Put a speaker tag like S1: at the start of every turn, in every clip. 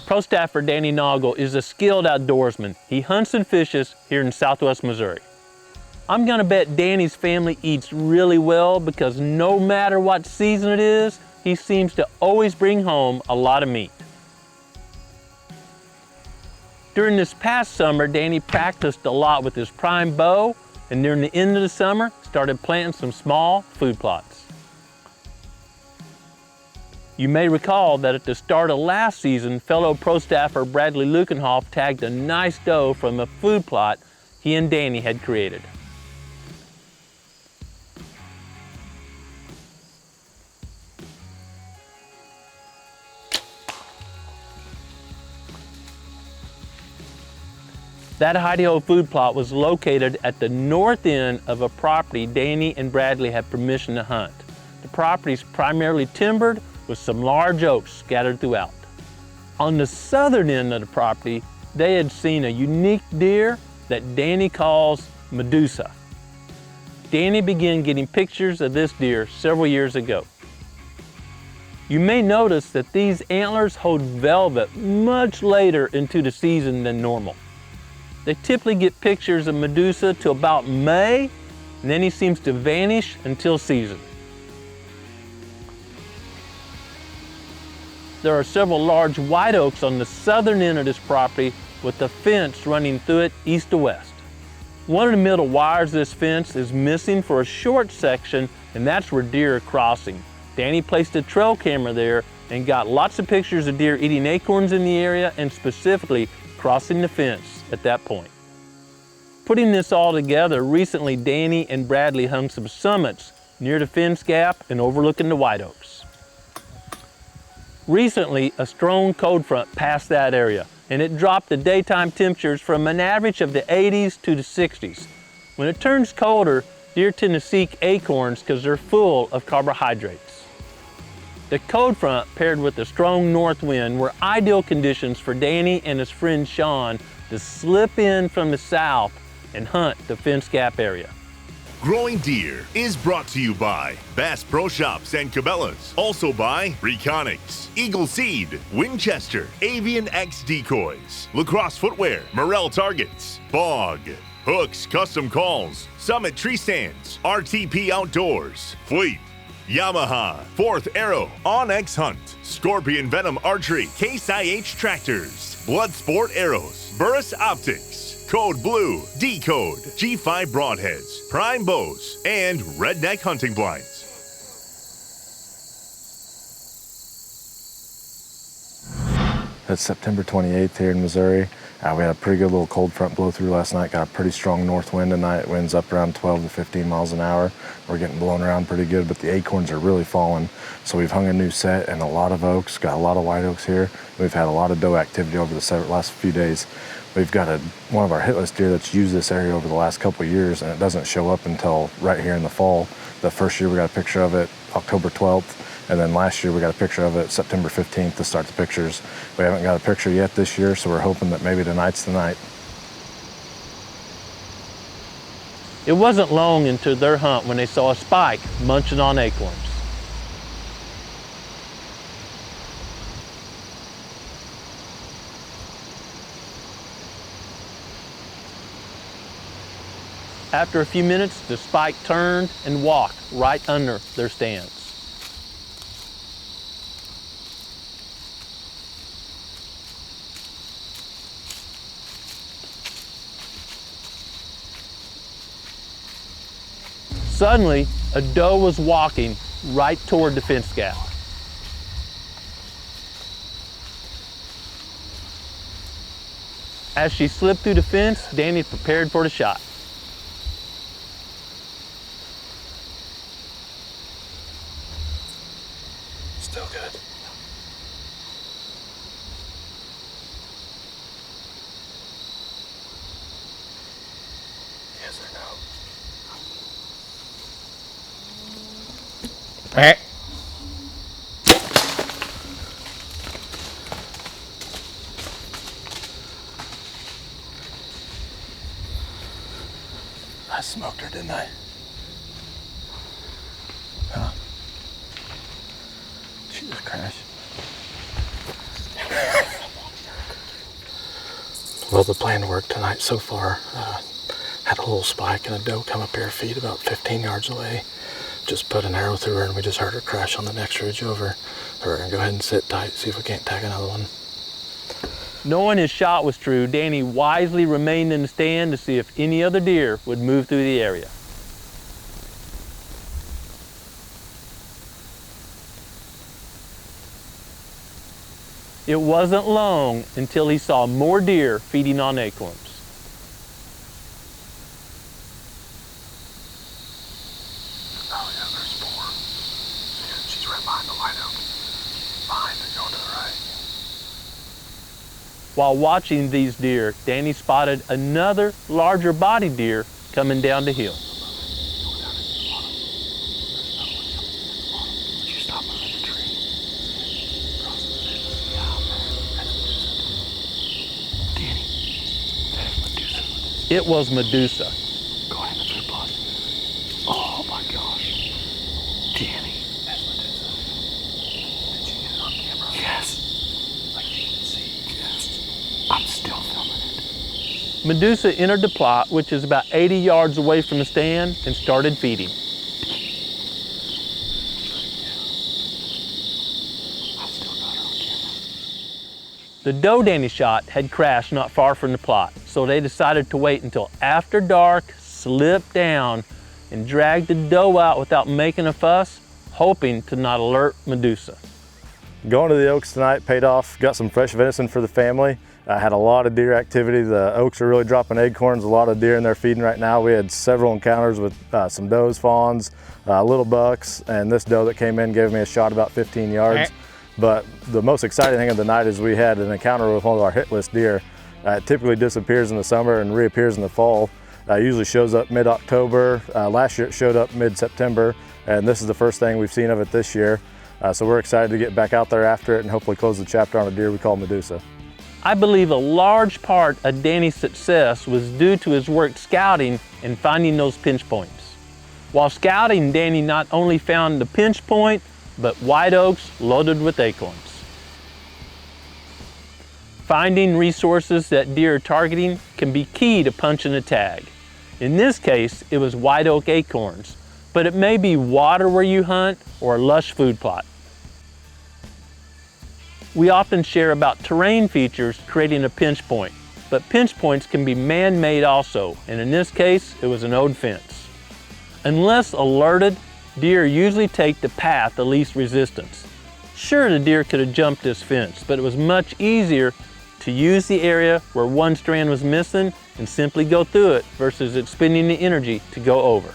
S1: Pro staffer Danny Noggle is a skilled outdoorsman. He hunts and fishes here in southwest Missouri. I'm gonna bet Danny's family eats really well because no matter what season it is, he seems to always bring home a lot of meat. During this past summer, Danny practiced a lot with his prime bow, and near the end of the summer, started planting some small food plots. You may recall that at the start of last season, fellow pro staffer Bradley Lukenhoff tagged a nice doe from a food plot he and Danny had created. That hidey-ho food plot was located at the north end of a property Danny and Bradley had permission to hunt. The property is primarily timbered with some large oaks scattered throughout. On the southern end of the property, they had seen a unique deer that Danny calls Medusa. Danny began getting pictures of this deer several years ago. You may notice that these antlers hold velvet much later into the season than normal. They typically get pictures of Medusa till about May, and then he seems to vanish until season. There are several large white oaks on the southern end of this property with a fence running through it east to west. One of the middle wires of this fence is missing for a short section, and that's where deer are crossing. Danny placed a trail camera there and got lots of pictures of deer eating acorns in the area and specifically crossing the fence at that point. Putting this all together, recently Danny and Bradley hung some summits near the fence gap and overlooking the white oaks. Recently, a strong cold front passed that area, and it dropped the daytime temperatures from an average of the 80s to the 60s. When it turns colder, deer tend to seek acorns because they're full of carbohydrates. The cold front paired with a strong north wind were ideal conditions for Danny and his friend Sean to slip in from the south and hunt the fence gap area.
S2: Growing Deer is brought to you by Bass Pro Shops and Cabela's. Also by Reconics, Eagle Seed, Winchester, Avian X Decoys, Lacrosse Footwear, Morel Targets, Bog, Hooks Custom Calls, Summit Tree Stands, RTP Outdoors, Fleet, Yamaha, Fourth Arrow, Onyx Hunt, Scorpion Venom Archery, Case IH Tractors, Bloodsport Arrows, Burris Optics, Code Blue, Decode, G5 Broadheads, Prime Bows, and Redneck Hunting Blinds.
S3: It's September 28th here in Missouri. We had a pretty good little cold front blow through last night. Got a pretty strong north wind tonight. Winds up around 12 to 15 miles an hour. We're getting blown around pretty good, but the acorns are really falling. So we've hung a new set and a lot of oaks. Got a lot of white oaks here. We've had a lot of doe activity over the last few days. We've got one of our hitless deer that's used this area over the last couple of years, and it doesn't show up until right here in the fall. The first year we got a picture of it October 12th. And then last year we got a picture of it September 15th to start the pictures. We haven't got a picture yet this year, so we're hoping that maybe tonight's the night.
S1: It wasn't long into their hunt when they saw a spike munching on acorns. After a few minutes, the spike turned and walked right under their stands. Suddenly, a doe was walking right toward the fence gap. As she slipped through the fence, Danny prepared for the shot.
S3: Still good. Yes or no? I smoked her, didn't I? Huh? She just crashed. Well, the plan worked tonight so far. Had a little spike and a doe come up here, feed about 15 yards away. Just put an arrow through her and we just heard her crash on the next ridge over. So we're gonna go ahead and sit tight, see if we can't tag another one.
S1: Knowing his shot was true, Danny wisely remained in the stand to see if any other deer would move through the area. It wasn't long until he saw more deer feeding on acorns.
S3: Oh yeah, there's 4. Yeah, she's right behind the white oak. Behind it, going to the right.
S1: While watching these deer, Danny spotted another larger bodied deer coming down the hill. It was Medusa.
S3: Going in the food plot. Oh my gosh. Danny. That's Medusa. Did you get it on camera? Yes. Like you can see. Yes. I'm still filming it.
S1: Medusa entered the plot, which is about 80 yards away from the stand, and started feeding.
S3: I've still got her on camera.
S1: The doe Danny shot had crashed not far from the plot, so they decided to wait until after dark, slip down, and drag the doe out without making a fuss, hoping to not alert Medusa.
S3: Going to the oaks tonight paid off. Got some fresh venison for the family. I had a lot of deer activity. The oaks are really dropping acorns, a lot of deer in there feeding right now. We had several encounters with some does, fawns, little bucks, and this doe that came in gave me a shot about 15 yards. But the most exciting thing of the night is we had an encounter with one of our hit list deer. It typically disappears in the summer and reappears in the fall. Usually shows up mid-October. Last year it showed up mid-September, and this is the first thing we've seen of it this year. So we're excited to get back out there after it and hopefully close the chapter on a deer we call Medusa.
S1: I believe a large part of Danny's success was due to his work scouting and finding those pinch points. While scouting, Danny not only found the pinch point, but white oaks loaded with acorns. Finding resources that deer are targeting can be key to punching a tag. In this case, it was white oak acorns, but it may be water where you hunt or a lush food plot. We often share about terrain features creating a pinch point, but pinch points can be man-made also, and in this case, it was an old fence. Unless alerted, deer usually take the path of least resistance. Sure, the deer could have jumped this fence, but it was much easier to use the area where one strand was missing and simply go through it versus expending the energy to go over.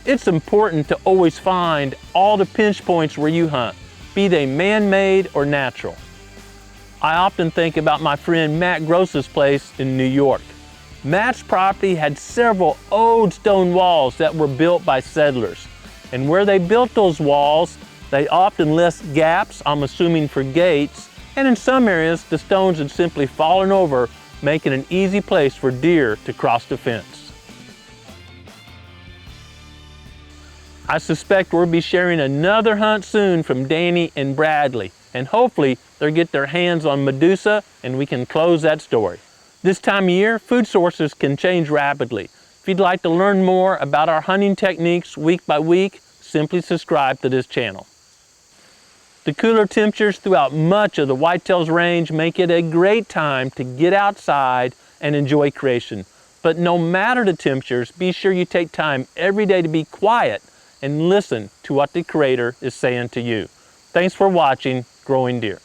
S1: It's important to always find all the pinch points where you hunt, be they man-made or natural. I often think about my friend Matt Gross's place in New York. Matt's property had several old stone walls that were built by settlers. And where they built those walls, they often left gaps, I'm assuming for gates, and in some areas, the stones had simply fallen over, making an easy place for deer to cross the fence. I suspect we'll be sharing another hunt soon from Danny and Bradley, and hopefully they'll get their hands on Medusa and we can close that story. This time of year, food sources can change rapidly. If you'd like to learn more about our hunting techniques week by week, simply subscribe to this channel. The cooler temperatures throughout much of the whitetails range make it a great time to get outside and enjoy creation. But no matter the temperatures, be sure you take time every day to be quiet and listen to what the Creator is saying to you. Thanks for watching Growing Deer.